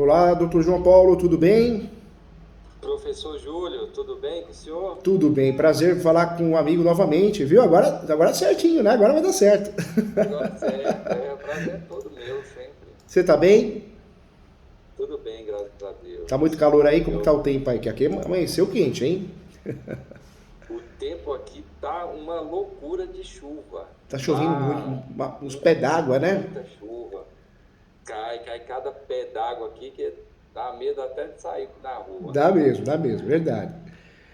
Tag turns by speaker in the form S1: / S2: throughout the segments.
S1: Olá, doutor João Paulo, tudo bem?
S2: Professor Júlio, tudo bem com o senhor?
S1: Tudo bem, prazer falar com um amigo novamente, viu? Agora certinho, né? Agora vai dar certo.
S2: Agora certo, o prazer é todo meu, sempre.
S1: Você tá bem?
S2: Tudo bem, graças a
S1: Tá muito
S2: Deus.
S1: calor aí? Como que tá
S2: Eu,
S1: o tempo aí? Que aqui amanheceu quente, hein?
S2: o tempo aqui tá uma loucura de chuva.
S1: Tá chovendo muito,
S2: Tá
S1: uns pés d'água, né?
S2: muita chuva. Cai cada pé d'água aqui que dá medo até de sair na rua.
S1: Dá mesmo, verdade.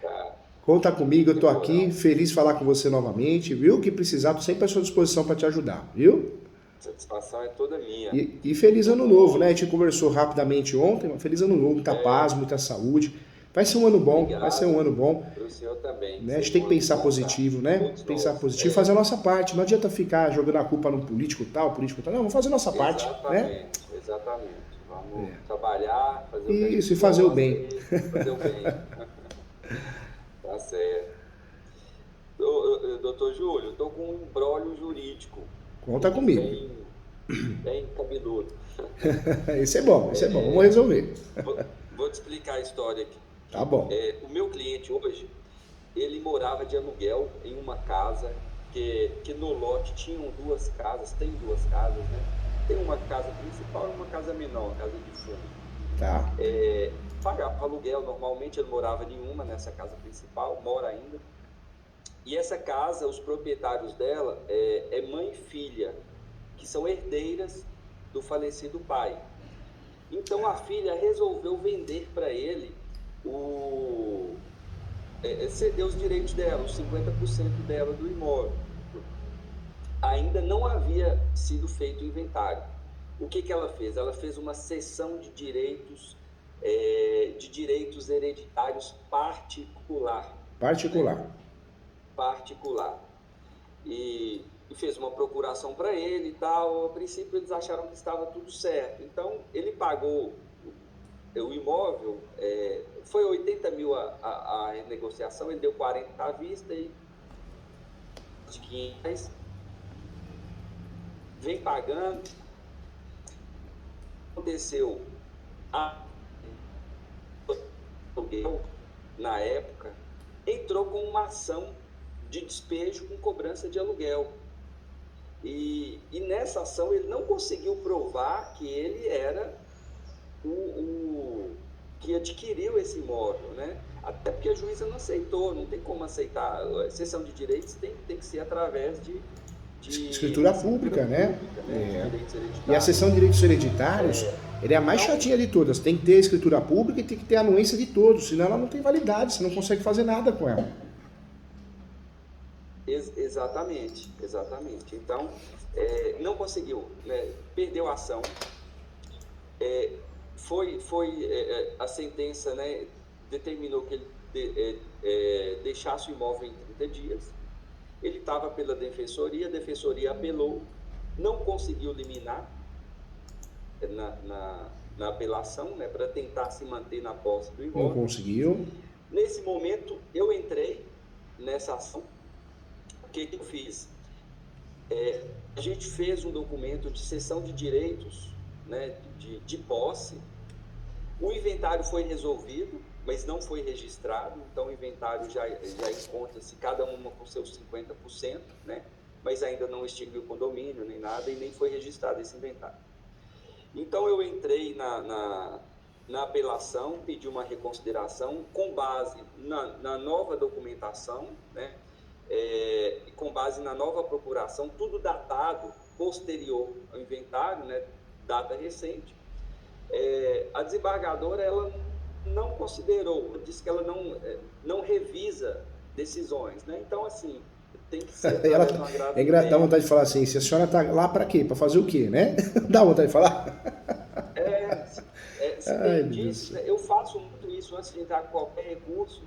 S2: Tá,
S1: Conta comigo, eu tô aqui,
S2: temporal.
S1: feliz de falar com você novamente, viu? O que precisar, tô sempre à sua disposição para te ajudar, viu?
S2: Satisfação é toda minha.
S1: E feliz
S2: Tô
S1: ano novo, né? A
S2: com.
S1: gente conversou rapidamente ontem, mas feliz ano novo, muita paz,
S2: É,
S1: muita saúde. Vai ser um ano bom, vai ser um
S2: obrigado
S1: ano bom.
S2: para o senhor também. Que
S1: Né? A gente
S2: seja
S1: tem
S2: um
S1: que
S2: ano
S1: pensar
S2: bom para
S1: positivo, né?
S2: todos
S1: Pensar
S2: nós.
S1: positivo e fazer a nossa parte. Não adianta ficar jogando a culpa no político tal, político tal. Não, vamos fazer a nossa parte, né?
S2: Exatamente. Vamos trabalhar, fazer o que a
S1: Isso,
S2: gente
S1: e fazer o
S2: gosta
S1: bem.
S2: e fazer o bem. Tá certo. Doutor Júlio, estou com um imbróglio jurídico
S1: Conta comigo.
S2: bem cabeludo.
S1: Esse é bom, vamos resolver.
S2: Vou te explicar a história aqui.
S1: Tá bom.
S2: O meu cliente hoje, ele morava de aluguel em uma casa que no lote tinham duas casas, tem duas casas, né? Tem uma casa principal e uma casa menor, uma casa de fundo.
S1: Tá.
S2: Pagava aluguel, normalmente ele morava em uma nessa casa principal, mora ainda. E essa casa, os proprietários dela é mãe e filha, que são herdeiras do falecido pai. Então a filha resolveu vender para ele o ceder os direitos dela, os 50% dela do imóvel. Ainda não havia sido feito o inventário. O que ela fez? Ela fez uma cessão de direitos hereditários particular, né?
S1: Particular.
S2: Particular. E fez uma procuração para ele e tal. A princípio eles acharam que estava tudo certo. Então ele pagou o imóvel, foi 80 mil a negociação, ele deu 40 à vista e de 500, vem pagando. Aconteceu a aluguel na época, entrou com uma ação de despejo com cobrança de aluguel. E nessa ação ele não conseguiu provar que ele era o que adquiriu esse imóvel, né? Até porque a juíza não aceitou, não tem como aceitar. A cessão de direitos tem que ser através de
S1: Escritura
S2: escritura
S1: pública, né?
S2: pública, né? De
S1: É.
S2: direitos
S1: E a
S2: hereditários.
S1: sessão de direitos hereditários, ele é a mais
S2: Então,
S1: chatinha de todas. Tem que ter a escritura pública e tem que ter a anuência de todos, senão ela não tem validade, você não consegue fazer nada com ela.
S2: exatamente. Então, não conseguiu, né? Perdeu a ação. Foi a sentença, né, determinou que ele deixasse o imóvel em 30 dias. Ele estava pela defensoria, a defensoria apelou, não conseguiu liminar na apelação, né, para tentar se manter na posse do
S1: Não
S2: imóvel.
S1: conseguiu.
S2: Nesse momento, eu entrei nessa ação. O que eu fiz? A gente fez um documento de cessão de direitos, né, de posse. O inventário foi resolvido, mas não foi registrado, então o inventário já encontra-se cada uma com seus 50%, né? Mas ainda não extinguiu o condomínio, nem nada, e nem foi registrado esse inventário. Então eu entrei na apelação, pedi uma reconsideração com base na nova documentação, né? Com base na nova procuração, tudo datado posterior ao inventário, né? Data recente. A desembargadora ela não considerou, disse que ela não revisa decisões, né? Então, assim, tem que ser
S1: Ela
S2: através
S1: tá,
S2: de um agravo de
S1: dá vontade de
S2: mérito.
S1: falar assim, se a senhora tá lá para quê? Para fazer o quê, né? Dá vontade de falar?
S2: É, se
S1: Ai,
S2: tem
S1: meu Deus do
S2: indícios,
S1: céu.
S2: né? Eu faço muito isso antes de entrar com qualquer recurso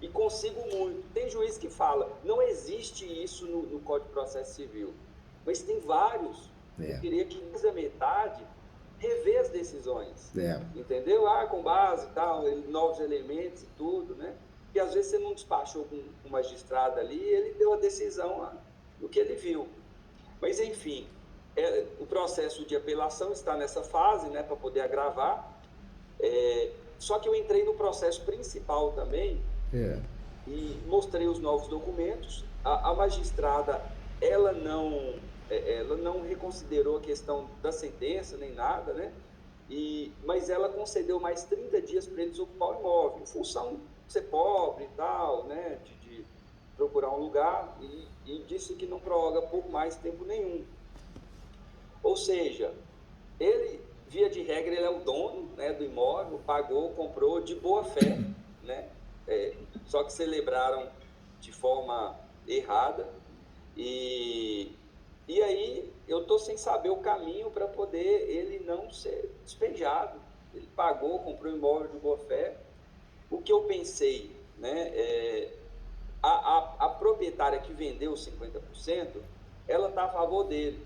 S2: e consigo muito. Tem juiz que fala, não existe isso no Código de Processo Civil, mas tem vários. Eu
S1: É,
S2: queria que mais da metade rever as decisões,
S1: é.
S2: entendeu? Com base e tal, novos elementos e tudo, né? E às vezes você não despachou com o magistrado ali, ele deu a decisão do que ele viu. Mas, enfim, o processo de apelação está nessa fase, né, para poder agravar. Só que eu entrei no processo principal também e mostrei os novos documentos. A magistrada, ela não reconsiderou a questão da sentença nem nada, né? Mas ela concedeu mais 30 dias para eles ocupar o imóvel, em função de ser pobre e tal, né? De procurar um lugar, e disse que não prorroga por mais tempo nenhum. Ou seja, ele, via de regra, ele é o dono, né, do imóvel, pagou, comprou de boa fé, né? Só que celebraram de forma errada, e aí eu estou sem saber o caminho para poder ele não ser despejado. Ele pagou, comprou um imóvel de boa fé. O que eu pensei, né, a proprietária que vendeu 50%, ela está a favor dele.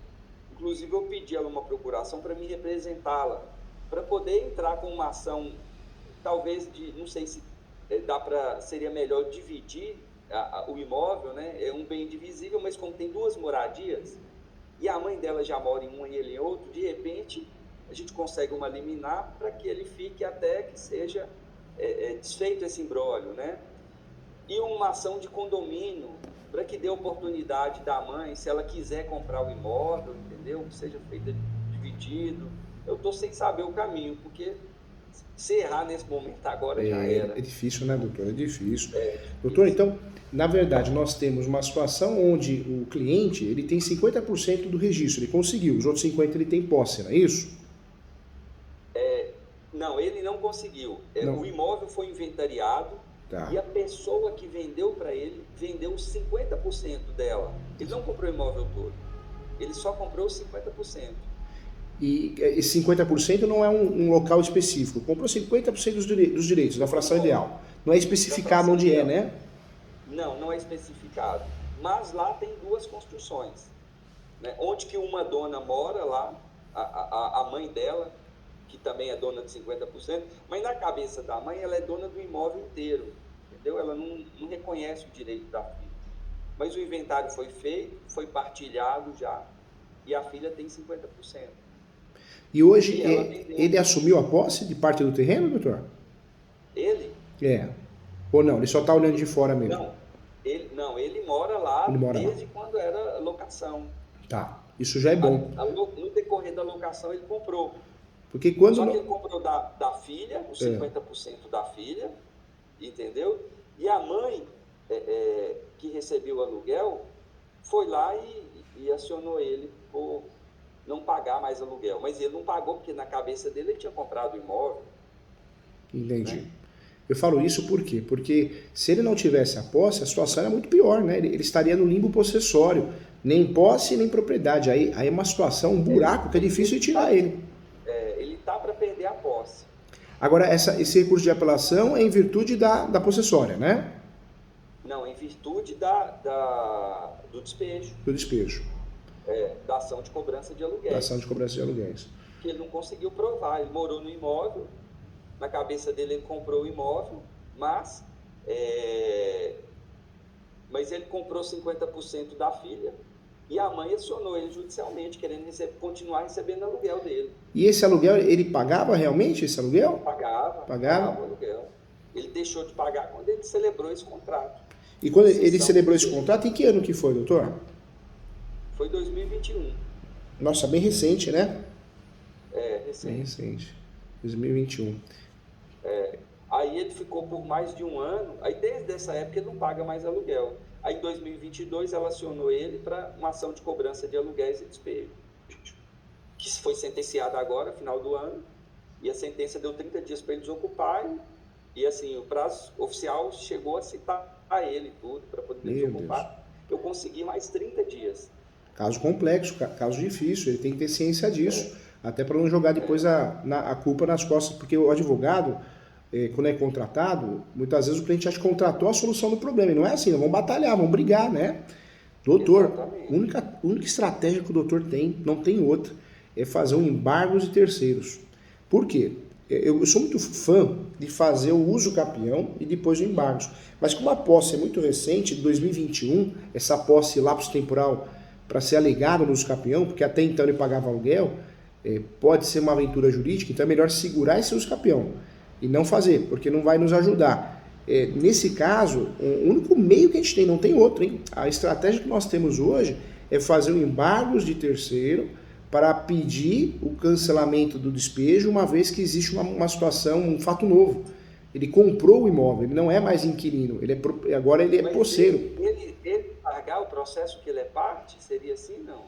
S2: Inclusive eu pedi ela uma procuração para me representá-la, para poder entrar com uma ação, talvez não sei se seria melhor dividir o imóvel, né? É um bem divisível, mas como tem duas moradias, e a mãe dela já mora em uma e ele em outro, de repente a gente consegue uma liminar para que ele fique até que seja desfeito esse imbróglio, né? E uma ação de condomínio, para que dê oportunidade da mãe, se ela quiser comprar o imóvel, entendeu? Que seja feito dividido. Eu estou sem saber o caminho, porque se errar nesse momento agora já era.
S1: É difícil, né, doutor? É difícil. Doutor, então, na verdade, nós temos uma situação onde o cliente ele tem 50% do registro, ele conseguiu, os outros 50% ele tem posse, não é isso?
S2: Não, ele não conseguiu.
S1: Não.
S2: O imóvel foi inventariado,
S1: Tá.
S2: E a pessoa que vendeu para ele, vendeu 50% dela. Ele não comprou o imóvel todo, ele só comprou 50%.
S1: E esse 50% não é um local específico, comprou 50% dos direitos, da fração ideal. Não é especificado onde ideal. Né?
S2: Não é especificado. Mas lá tem duas construções, né? Onde que uma dona mora lá, a mãe dela, que também é dona de 50%, mas na cabeça da mãe ela é dona do imóvel inteiro, entendeu? Ela não reconhece o direito da filha. Mas o inventário foi feito, foi partilhado já, e a filha tem 50%.
S1: E hoje ele assumiu a posse de parte do terreno, doutor?
S2: Ele?
S1: Ou não? Ele só está olhando de fora mesmo?
S2: Ele mora lá desde quando era locação.
S1: Tá, isso já é bom.
S2: No decorrer da locação ele comprou.
S1: Porque quando
S2: Só que ele comprou da filha, os 50% da filha, entendeu? E a mãe, que recebeu o aluguel, foi lá e acionou ele por não pagar mais aluguel. Mas ele não pagou porque na cabeça dele ele tinha comprado o imóvel.
S1: Entendi. Né? Eu falo isso por quê? Porque se ele não tivesse a posse, a situação era muito pior, né? Ele estaria no limbo possessório. Nem posse, nem propriedade. Aí é uma situação, um buraco que é difícil de tirar ele.
S2: Ele tá para perder a posse.
S1: Agora, esse recurso de apelação é em virtude da possessória, né?
S2: Não, em virtude do despejo.
S1: Do despejo.
S2: Da ação de cobrança de aluguéis.
S1: Da ação de cobrança de aluguéis.
S2: Que ele não conseguiu provar. Ele morou no imóvel, na cabeça dele ele comprou o imóvel, mas ele comprou 50% da filha. E a mãe acionou ele judicialmente, querendo continuar recebendo aluguel dele.
S1: E esse aluguel, ele pagava realmente esse aluguel?
S2: Pagava o aluguel. Ele deixou de pagar quando ele celebrou esse contrato.
S1: E quando ele celebrou esse contrato, em que ano que foi, doutor?
S2: Foi 2021.
S1: Nossa, bem recente, né?
S2: Recente.
S1: Bem recente. 2021.
S2: Aí ele ficou por mais de um ano, aí desde essa época ele não paga mais aluguel. Aí em 2022 ela acionou ele para uma ação de cobrança de aluguéis e despejo, que foi sentenciada agora, final do ano, e a sentença deu 30 dias para ele desocupar, e assim, o prazo oficial chegou a citar a ele tudo, para poder desocupar. Eu consegui mais 30 dias.
S1: Caso complexo, caso difícil, ele tem que ter ciência disso, até para não jogar depois a culpa nas costas, porque o advogado, quando é contratado, muitas vezes o cliente acha que contratou a solução do problema, e não é assim, vamos batalhar, vamos brigar, né? Doutor, a única estratégia que o doutor tem, não tem outra, é fazer um embargo de terceiros. Por quê? Eu sou muito fã de fazer o uso capião e depois o embargo. Mas como a posse é muito recente, de 2021, essa posse lapso temporal para ser alegada no uso capião, porque até então ele pagava aluguel, pode ser uma aventura jurídica, então é melhor segurar esse uso capião e não fazer, porque não vai nos ajudar. Nesse caso, o único meio que a gente tem, não tem outro, hein? A estratégia que nós temos hoje é fazer um embargos de terceiro para pedir o cancelamento do despejo, uma vez que existe uma situação, um fato novo. Ele comprou o imóvel, ele não é mais inquilino, agora ele é posseiro.
S2: Ele pagar o processo que ele é parte, seria assim, não?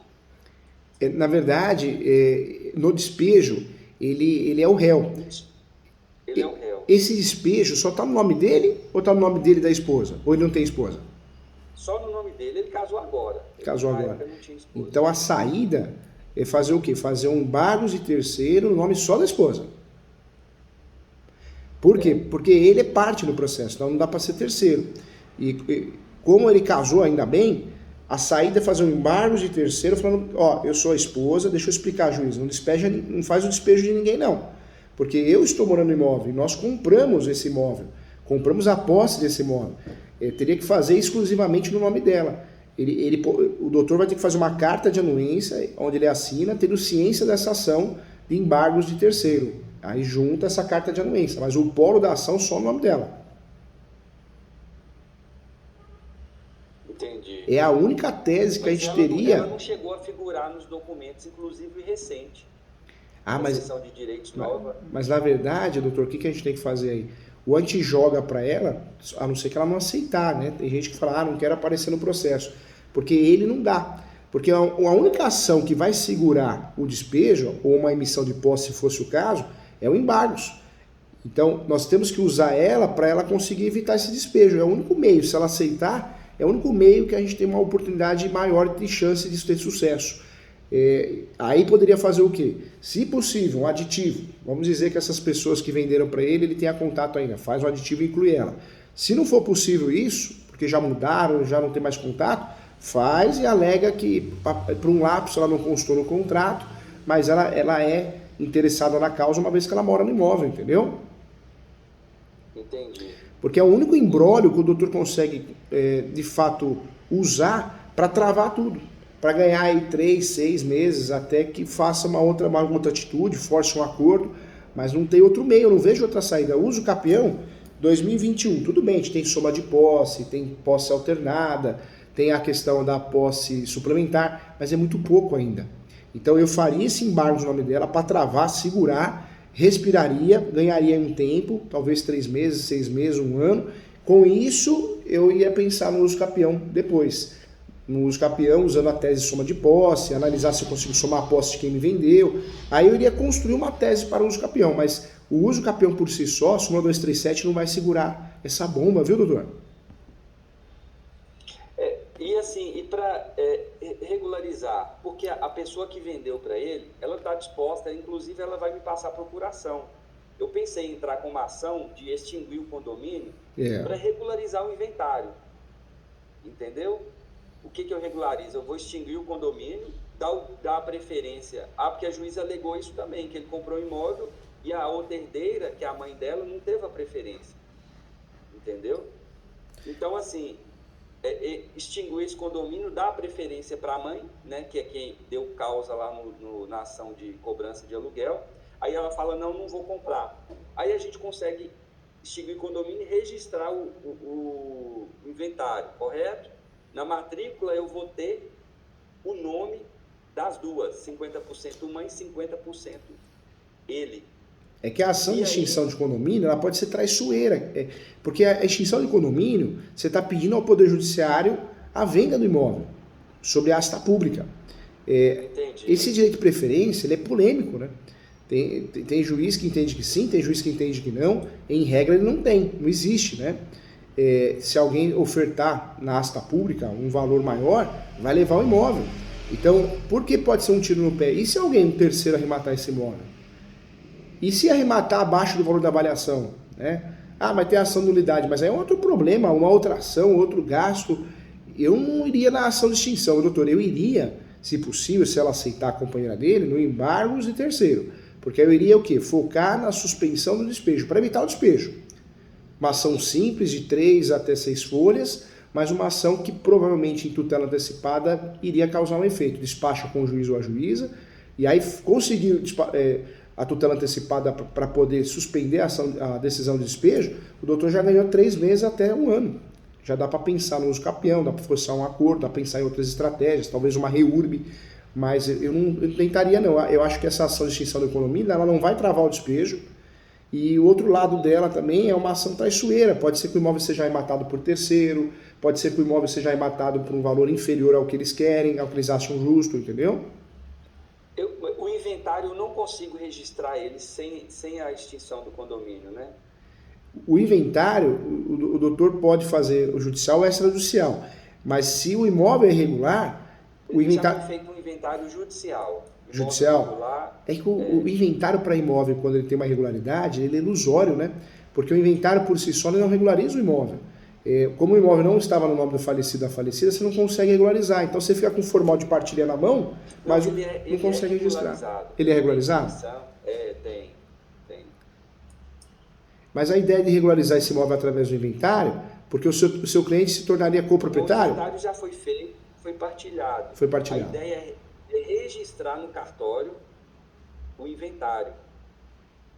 S1: Na verdade, no despejo, ele é o réu.
S2: Ele é o réu.
S1: Esse despejo só está no nome dele ou está no nome dele e da esposa? Ou ele não tem esposa?
S2: Só no nome dele, ele casou agora.
S1: Casou agora. Então a saída é fazer o quê? Fazer um embargos de terceiro no nome só da esposa. Por quê? Porque ele é parte do processo, então não dá para ser terceiro. E como ele casou ainda bem, a saída é fazer um embargos de terceiro falando, eu sou a esposa, deixa eu explicar, juiz, não faz o despejo de ninguém não. Porque eu estou morando no imóvel e nós compramos esse imóvel, compramos a posse desse imóvel. Teria que fazer exclusivamente no nome dela. O doutor vai ter que fazer uma carta de anuência, onde ele assina, tendo ciência dessa ação de embargos de terceiro. Aí junta essa carta de anuência, mas o polo da ação só no nome dela.
S2: Entendi.
S1: É a única tese que a gente teria...
S2: Ela não chegou a figurar nos documentos, inclusive recente. De direitos nova.
S1: Mas na verdade, doutor, o que a gente tem que fazer aí? O antijoga para ela, a não ser que ela não aceitar, né? Tem gente que fala, não quero aparecer no processo. Porque ele não dá. Porque a única ação que vai segurar o despejo, ou uma emissão de posse, se fosse o caso, é o embargos. Então, nós temos que usar ela para ela conseguir evitar esse despejo. É o único meio. Se ela aceitar, é o único meio que a gente tem uma oportunidade maior de chance de ter sucesso. Aí poderia fazer o quê? Se possível, um aditivo. Vamos dizer que essas pessoas que venderam para ele tenha contato ainda. Faz um aditivo e inclui ela. Se não for possível isso, porque já mudaram, já não tem mais contato, faz e alega que, por um lapso, ela não constou no contrato, mas ela é interessada na causa uma vez que ela mora no imóvel, entendeu?
S2: Entendi.
S1: Porque é o único imbróglio que o doutor consegue, de fato, usar para travar tudo. Para ganhar aí 3, 6 meses, até que faça uma outra atitude, force um acordo, mas não tem outro meio, eu não vejo outra saída. Uso capião 2021, tudo bem, a gente tem soma de posse, tem posse alternada, tem a questão da posse suplementar, mas é muito pouco ainda. Então eu faria esse embargo no nome dela para travar, segurar, respiraria, ganharia um tempo, talvez 3 meses, 6 meses, 1 ano. Com isso, eu ia pensar no uso capião depois. No uso capião, usando a tese de soma de posse, analisar se eu consigo somar a posse de quem me vendeu. Aí eu iria construir uma tese para o uso capião, mas o uso capião por si só, soma 237, não vai segurar essa bomba, viu, doutor?
S2: E assim, para regularizar, porque a pessoa que vendeu para ele, ela está disposta, inclusive ela vai me passar a procuração. Eu pensei em entrar com uma ação de extinguir o condomínio para regularizar o inventário. Entendeu? O que eu regularizo? Eu vou extinguir o condomínio, dar a preferência. Porque a juíza alegou isso também, que ele comprou um imóvel e a outra herdeira, que é a mãe dela, não teve a preferência. Entendeu? Então, assim, extinguir esse condomínio, dá a preferência para a mãe, né, que é quem deu causa lá na ação de cobrança de aluguel. Aí ela fala, não vou comprar. Aí a gente consegue extinguir o condomínio e registrar o inventário, correto? Na matrícula eu vou ter o nome das duas, 50% mãe e 50% ele.
S1: É que a ação de extinção de condomínio ela pode ser traiçoeira. Porque a extinção de condomínio, você está pedindo ao Poder Judiciário a venda do imóvel sobre a asta pública. Esse direito de preferência ele é polêmico, né? Tem juiz que entende que sim, tem juiz que entende que não. Em regra ele não tem, não existe, né? Se alguém ofertar na asta pública um valor maior, vai levar o imóvel. Então, por que pode ser um tiro no pé? E se alguém, um terceiro, arrematar esse imóvel? E se arrematar abaixo do valor da avaliação? Né? Mas tem ação de nulidade, mas aí é outro problema, uma outra ação, outro gasto. Eu não iria na ação de extinção, doutor. Eu iria, se possível, se ela aceitar a companheira dele, no embargos de terceiro. Porque eu iria o quê? Focar na suspensão do despejo, para evitar o despejo. Uma ação simples, de 3 até 6 folhas, mas uma ação que provavelmente em tutela antecipada iria causar um efeito. Despacha com o juiz ou a juíza, e aí conseguiu a tutela antecipada para poder suspender a decisão de despejo, o doutor já ganhou 3 meses até 1 ano. Já dá para pensar no uso capião, dá para forçar um acordo, dá para pensar em outras estratégias, talvez uma reurb, mas eu não tentaria não. Eu acho que essa ação de extinção da economia, ela não vai travar o despejo, e o outro lado dela também é uma ação traiçoeira. Pode ser que o imóvel seja arrematado por terceiro, pode ser que o imóvel seja arrematado por um valor inferior ao que eles querem, ao que eles acham justo, entendeu?
S2: O inventário eu não consigo registrar ele sem a extinção do condomínio, né?
S1: O inventário, o doutor pode fazer o judicial ou extrajudicial, mas se o imóvel é irregular, o inventário...
S2: Já foi feito um inventário judicial.
S1: Judicial? É que o inventário para imóvel, quando ele tem uma irregularidade, ele é ilusório, né? Porque o inventário por si só não regulariza o imóvel. Como o imóvel não estava no nome do falecido da falecida, você não consegue regularizar. Então você fica com o formal de partilha na mão, mas não consegue registrar. Ele é regularizado?
S2: Tem.
S1: Mas a ideia de regularizar esse imóvel através do inventário, porque o seu cliente se tornaria coproprietário?
S2: O inventário já foi feito, foi partilhado.
S1: Foi partilhado.
S2: A ideia é registrar no cartório o inventário,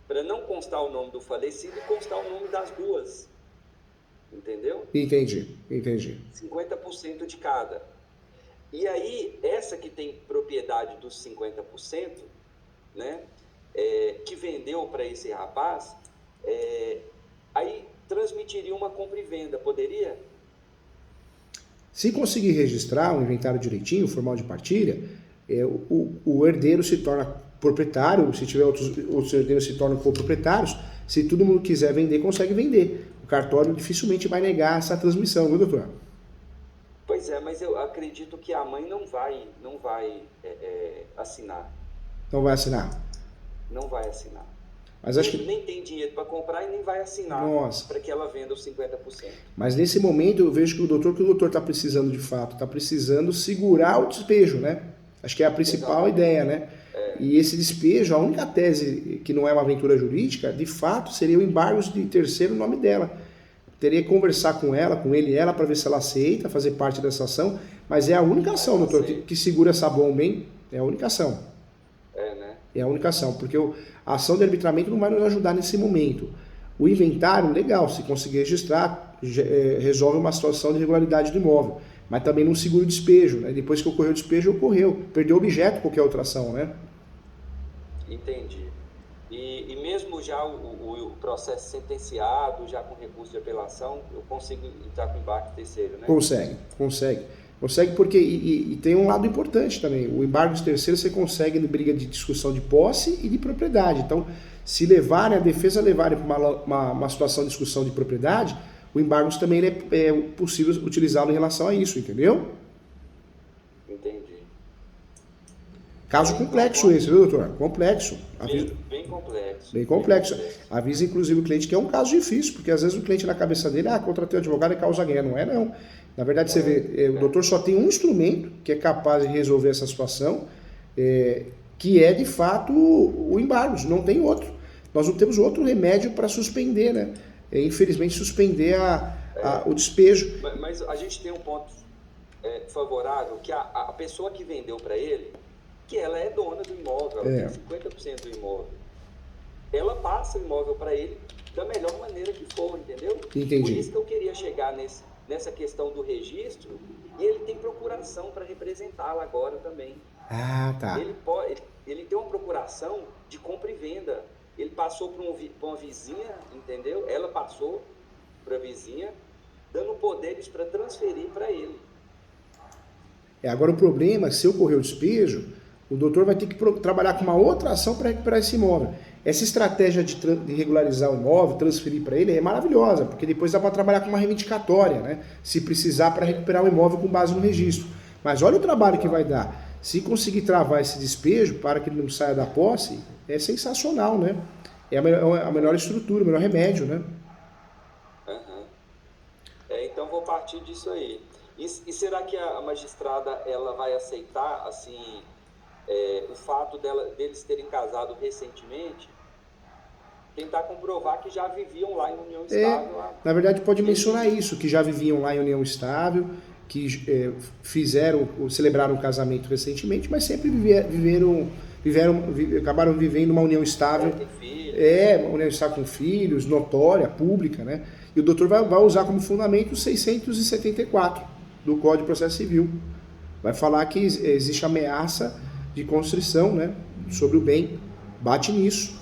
S2: para não constar o nome do falecido e constar o nome das duas. Entendeu?
S1: Entendi.
S2: 50% de cada. E aí, essa que tem propriedade dos 50%, né, que vendeu para esse rapaz, aí transmitiria uma compra e venda, poderia?
S1: Se conseguir registrar o inventário direitinho, o formal de partilha, o herdeiro se torna proprietário, se tiver outros herdeiros se tornam coproprietários. Se todo mundo quiser vender, consegue vender. O cartório dificilmente vai negar essa transmissão, viu, doutor?
S2: Pois é, mas eu acredito que a mãe não vai assinar.
S1: Não vai assinar?
S2: Não vai assinar.
S1: Mas acho que...
S2: Nem tem dinheiro para comprar e nem vai assinar para que ela venda os 50%.
S1: Mas nesse momento eu vejo que o doutor está precisando de fato, está precisando segurar o despejo, né? Acho que é a principal ideia, né? E esse despejo, a única tese que não é uma aventura jurídica, de fato, seria o embargo de terceiro no nome dela. Teria que conversar com ela, com ele e ela, para ver se ela aceita fazer parte dessa ação, mas é a única ação, doutor, que segura essa bomba, hein? É a única ação.
S2: Né?
S1: É a única ação, porque a ação de arbitramento não vai nos ajudar nesse momento. O inventário, legal, se conseguir registrar, resolve uma situação de irregularidade do imóvel, mas também não segura o despejo, né? Depois que ocorreu o despejo, ocorreu. Perdeu o objeto, qualquer outra ação, né?
S2: Entendi. E mesmo já o processo sentenciado, já com recurso de apelação, eu consigo entrar com embarque terceiro, né?
S1: Consegue porque, e tem um lado importante também, o embargo de terceiro você consegue em briga de discussão de posse e de propriedade. Então, se levarem, a defesa levarem para uma situação de discussão de propriedade, o embargo também é possível utilizá-lo em relação a isso, entendeu?
S2: Entendi.
S1: Caso complexo esse, viu, doutor? Complexo.
S2: Bem complexo.
S1: Bem complexo. Avisa, inclusive, o cliente que é um caso difícil, porque às vezes o cliente na cabeça dele, contratei um advogado e causa guerra. Não é, não. Na verdade, você vê, o doutor só tem um instrumento que é capaz de resolver essa situação, que é, de fato, o embargo. Não tem outro. Nós não temos outro remédio para suspender, né? Infelizmente, suspender o despejo.
S2: Mas a gente tem um ponto favorável, que a pessoa que vendeu para ele, que ela é dona do imóvel, ela tem 50% do imóvel. Ela passa o imóvel para ele da melhor maneira que for, entendeu?
S1: Entendi.
S2: Por isso que eu queria chegar nessa questão do registro, e ele tem procuração para representá-la agora também.
S1: Ah, tá.
S2: Ele tem uma procuração de compra e venda. Ele passou para uma vizinha, entendeu? Ela passou para a vizinha, dando poderes para transferir para ele.
S1: Agora o problema é que se ocorrer o despejo, o doutor vai ter que trabalhar com uma outra ação para recuperar esse imóvel. Essa estratégia de regularizar o imóvel, transferir para ele, é maravilhosa, porque depois dá para trabalhar com uma reivindicatória, né? Se precisar, para recuperar o imóvel com base no registro. Mas olha o trabalho que vai dar. Se conseguir travar esse despejo para que ele não saia da posse, é sensacional, né? É a melhor estrutura, o melhor remédio, né?
S2: Uhum. Então vou partir disso aí. E será que a magistrada ela vai aceitar assim o fato deles terem casado recentemente? Tentar comprovar que já viviam lá em união estável.
S1: Na verdade, pode mencionar isso, que já viviam lá em união estável, que celebraram um casamento recentemente, mas sempre viveram acabaram vivendo uma união estável, uma união estável com filhos, notória, pública, né? E o doutor vai usar como fundamento o 674 do Código de Processo Civil. Vai falar que existe ameaça de constrição, né, sobre o bem. Bate nisso.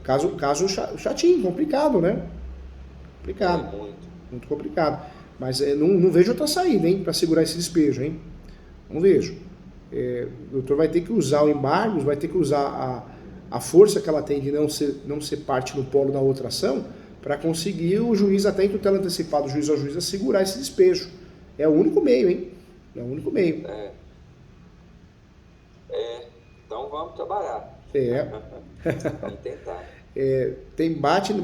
S1: Caso chatinho, complicado, né? Complicado. Muito complicado. Mas não vejo outra saída, hein, para segurar esse despejo, hein? Não vejo. O doutor vai ter que usar o embargo, vai ter que usar a força que ela tem de não ser parte no polo da outra ação, para conseguir o juiz, até em tutela antecipada, o juiz ou a juíza, segurar esse despejo. É o único meio, hein? É o único meio.
S2: Então vamos trabalhar. Vamos tentar.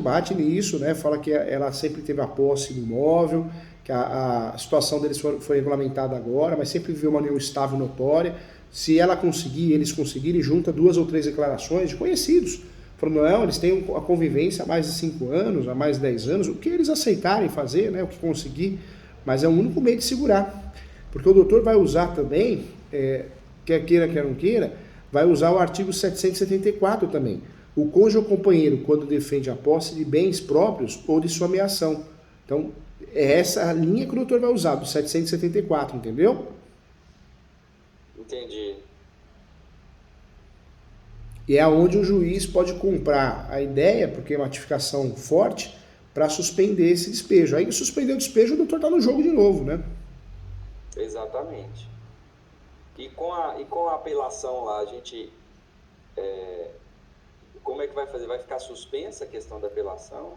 S1: Bate nisso, né? Fala que ela sempre teve a posse do imóvel, que a situação deles foi regulamentada agora, mas sempre viveu uma união estável e notória. Se ela conseguir, eles conseguirem, junta 2 ou 3 declarações de conhecidos. Falando, não, eles têm a convivência há mais de 5 anos, há mais de 10 anos, o que eles aceitarem fazer, né? O que conseguir, mas é o único meio de segurar. Porque o doutor vai usar também, quer queira, quer não queira, vai usar o artigo 774 também. O cônjuge ou companheiro, quando defende a posse de bens próprios ou de sua ameação. Então, é essa a linha que o doutor vai usar, do 774, entendeu?
S2: Entendi.
S1: E é onde o juiz pode comprar a ideia, porque é uma notificação forte, para suspender esse despejo. Aí, suspender o despejo, o doutor está no jogo de novo, né?
S2: Exatamente. E com a apelação lá, a gente... como é que vai fazer? Vai ficar suspensa a questão da apelação?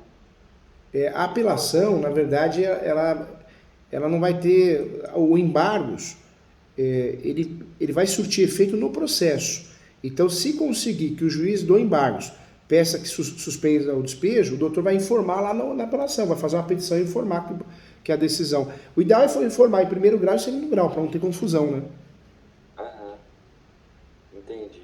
S1: A apelação, na verdade, ela não vai ter... O embargos, ele vai surtir efeito no processo. Então, se conseguir que o juiz do embargos peça que suspenda o despejo, o doutor vai informar lá na apelação, vai fazer uma petição e informar que é a decisão. O ideal é informar em primeiro grau e segundo grau, para não ter confusão, né?
S2: Entendi.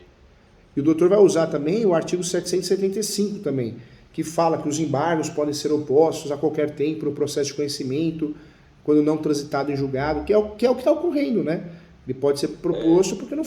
S1: E o doutor vai usar também o artigo 775 também, que fala que os embargos podem ser opostos a qualquer tempo no processo de conhecimento, quando não transitado em julgado, que é o que está ocorrendo, né? Ele pode ser proposto porque não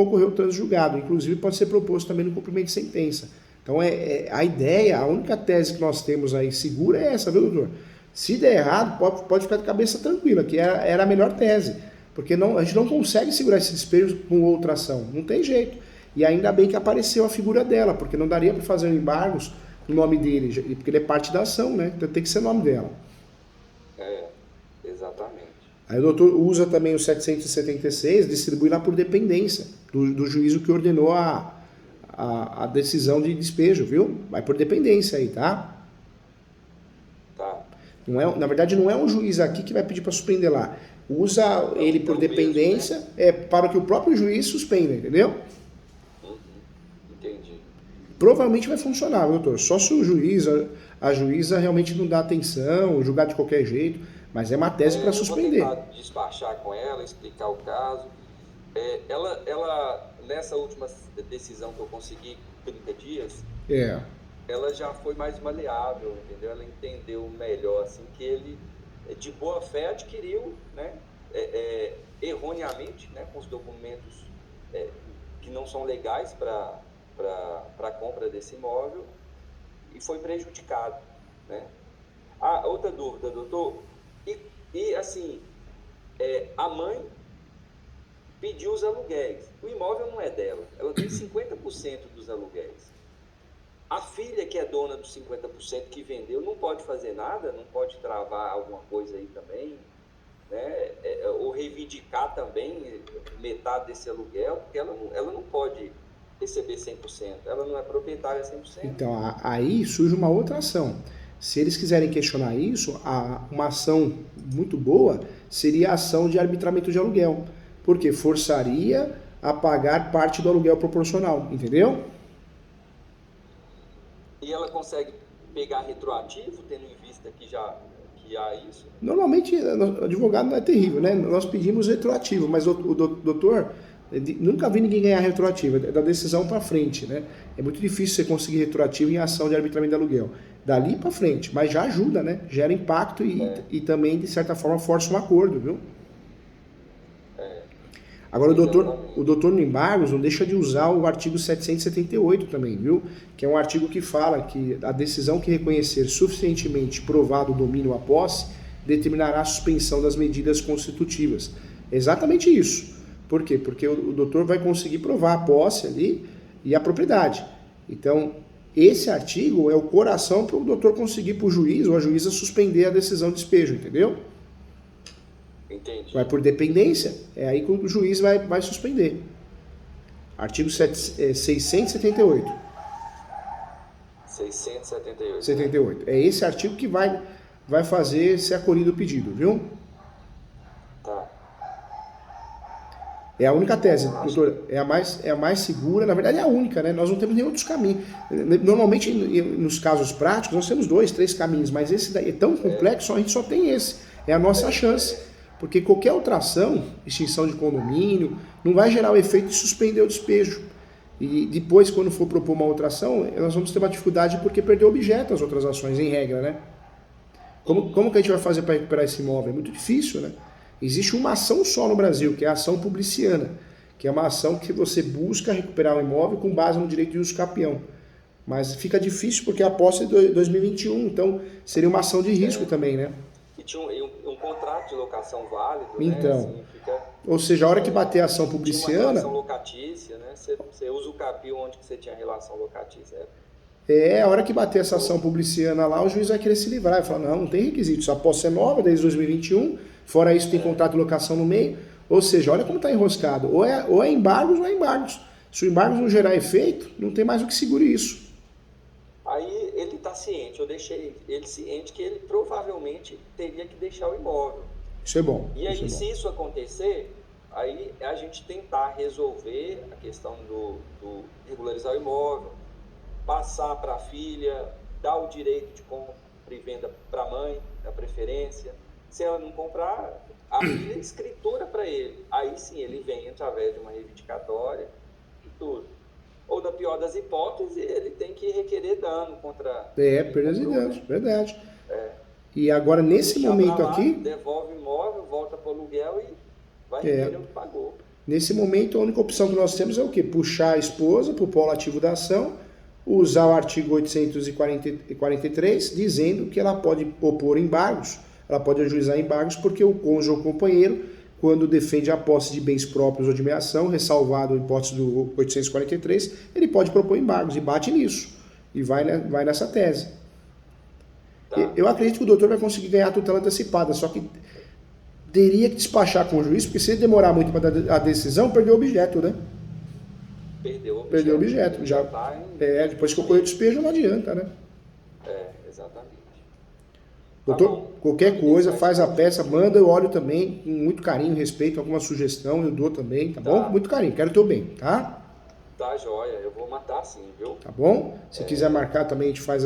S1: ocorreu o trânsito julgado, inclusive pode ser proposto também no cumprimento de sentença. Então a ideia, a única tese que nós temos aí segura é essa, viu, doutor? Se der errado, pode ficar de cabeça tranquila, que era a melhor tese, porque a gente não consegue segurar esse despejo com outra ação, não tem jeito. E ainda bem que apareceu a figura dela, porque não daria para fazer embargos no nome dele, porque ele é parte da ação, né? Então tem que ser o nome dela.
S2: Exatamente.
S1: Aí o doutor usa também o 776, distribui lá por dependência do juízo que ordenou a decisão de despejo, viu? Vai por dependência aí, tá? Na verdade, não é um juiz aqui que vai pedir para suspender lá. Usa ele por dependência, mesmo, né? Para que o próprio juiz suspenda, entendeu?
S2: Entendi.
S1: Provavelmente vai funcionar, viu, doutor? Só se o juiz, a juíza realmente não dá atenção, julgar de qualquer jeito, mas é uma tese para suspender.
S2: Eu vou tentar despachar com ela, explicar o caso. Ela, nessa última decisão que eu consegui, 30 dias, ela já foi mais maleável, entendeu? Ela entendeu melhor, assim, que ele, de boa fé, adquiriu, né, erroneamente, né, com os documentos que não são legais para a compra desse imóvel, e foi prejudicado, né? Outra dúvida, doutor, e assim, a mãe pediu os aluguéis, o imóvel não é dela, ela tem 50% dos aluguéis. A filha, que é dona dos 50% que vendeu, não pode fazer nada, não pode travar alguma coisa aí também, né? Ou reivindicar também metade desse aluguel, porque ela não pode receber 100%, ela não é proprietária 100%.
S1: Então, aí surge uma outra ação. Se eles quiserem questionar isso, uma ação muito boa seria a ação de arbitramento de aluguel, porque forçaria a pagar parte do aluguel proporcional, entendeu?
S2: E ela consegue pegar retroativo, tendo em vista que há isso?
S1: Normalmente, o advogado não é terrível, né? Nós pedimos retroativo, mas o doutor, nunca vi ninguém ganhar retroativo, é da decisão para frente, né? É muito difícil você conseguir retroativo em ação de arbitramento de aluguel. Dali para frente, mas já ajuda, né? Gera impacto e também, de certa forma, força um acordo, viu? Agora,
S2: Exatamente.
S1: o doutor no embargos não deixa de usar o artigo 778 também, viu? Que é um artigo que fala que a decisão que reconhecer suficientemente provado o domínio à posse determinará a suspensão das medidas constitutivas. É exatamente isso. Por quê? Porque o doutor vai conseguir provar a posse ali e a propriedade. Então, esse artigo é o coração para o doutor conseguir para o juiz ou a juíza suspender a decisão de despejo, entendeu?
S2: Entendi.
S1: Vai por dependência, é aí que o juiz vai suspender. Artigo 678.
S2: 678.
S1: 78. É esse artigo que vai fazer ser acolhido o pedido, viu?
S2: Tá.
S1: É a única tese, doutor, é a mais segura, na verdade é a única, né? Nós não temos nem outros caminhos. Normalmente, nos casos práticos, nós temos 2, 3 caminhos, mas esse daí é tão complexo, a gente só tem esse. É a nossa chance. Porque qualquer outra ação, extinção de condomínio, não vai gerar o efeito de suspender o despejo. E depois, quando for propor uma outra ação, nós vamos ter uma dificuldade porque perdeu objeto as outras ações, em regra, né? Como que a gente vai fazer para recuperar esse imóvel? É muito difícil, né? Existe uma ação só no Brasil, que é a ação publiciana, que é uma ação que você busca recuperar o imóvel com base no direito de uso capião. Mas fica difícil porque a posse é de 2021, então seria uma ação de risco também, né?
S2: E tinha um contrato de locação válido,
S1: Então,
S2: né? Assim,
S1: ou seja, a hora que bater a ação
S2: tinha uma
S1: publiciana,
S2: relação locatícia, né? Você usa o capio onde que você tinha relação locatícia.
S1: a hora que bater essa ação publiciana lá, o juiz vai querer se livrar. Vai falar, não tem requisito, só posse é nova desde 2021, fora isso tem contrato de locação no meio. Ou seja, olha como está enroscado. Ou é embargos ou é embargos. Se o embargos não gerar efeito, não tem mais o que segure isso.
S2: Aí ele está ciente, eu deixei ele ciente que ele provavelmente teria que deixar o imóvel.
S1: Isso é bom.
S2: E aí,
S1: isso é bom.
S2: se isso acontecer, aí é a gente tentar resolver a questão do regularizar o imóvel, passar para a filha, dar o direito de compra e venda para a mãe, da preferência. Se ela não comprar, a filha escritura para ele. Aí sim ele vem através de uma reivindicatória e tudo. Ou na pior das hipóteses, ele tem que requerer dano contra...
S1: Perdas e danos, verdade. E agora, nesse momento
S2: lá,
S1: aqui...
S2: devolve o imóvel, volta para o aluguel e vai requerer o que pagou.
S1: Nesse momento, a única opção que nós temos é o quê? Puxar a esposa para o polo ativo da ação, usar o artigo 843, dizendo que ela pode opor embargos, ela pode ajuizar embargos, porque o cônjuge ou companheiro, quando defende a posse de bens próprios ou de meação, ressalvado a hipótese do 843, ele pode propor embargos e bate nisso. E vai nessa tese.
S2: Tá.
S1: Eu acredito que o doutor vai conseguir ganhar a tutela antecipada, só que teria que despachar com o juiz, porque se ele demorar muito para dar a decisão, perdeu o objeto, né? Perdeu o objeto. Já
S2: tá
S1: depois que ocorreu o despejo, não adianta, né?
S2: Exatamente.
S1: Doutor, qualquer coisa, faz a peça, manda, eu olho também, com muito carinho, respeito, alguma sugestão, eu dou também, tá bom? Com muito carinho, quero o teu bem, tá?
S2: Tá, joia, eu vou matar sim, viu?
S1: Tá bom? Se quiser marcar também, a gente faz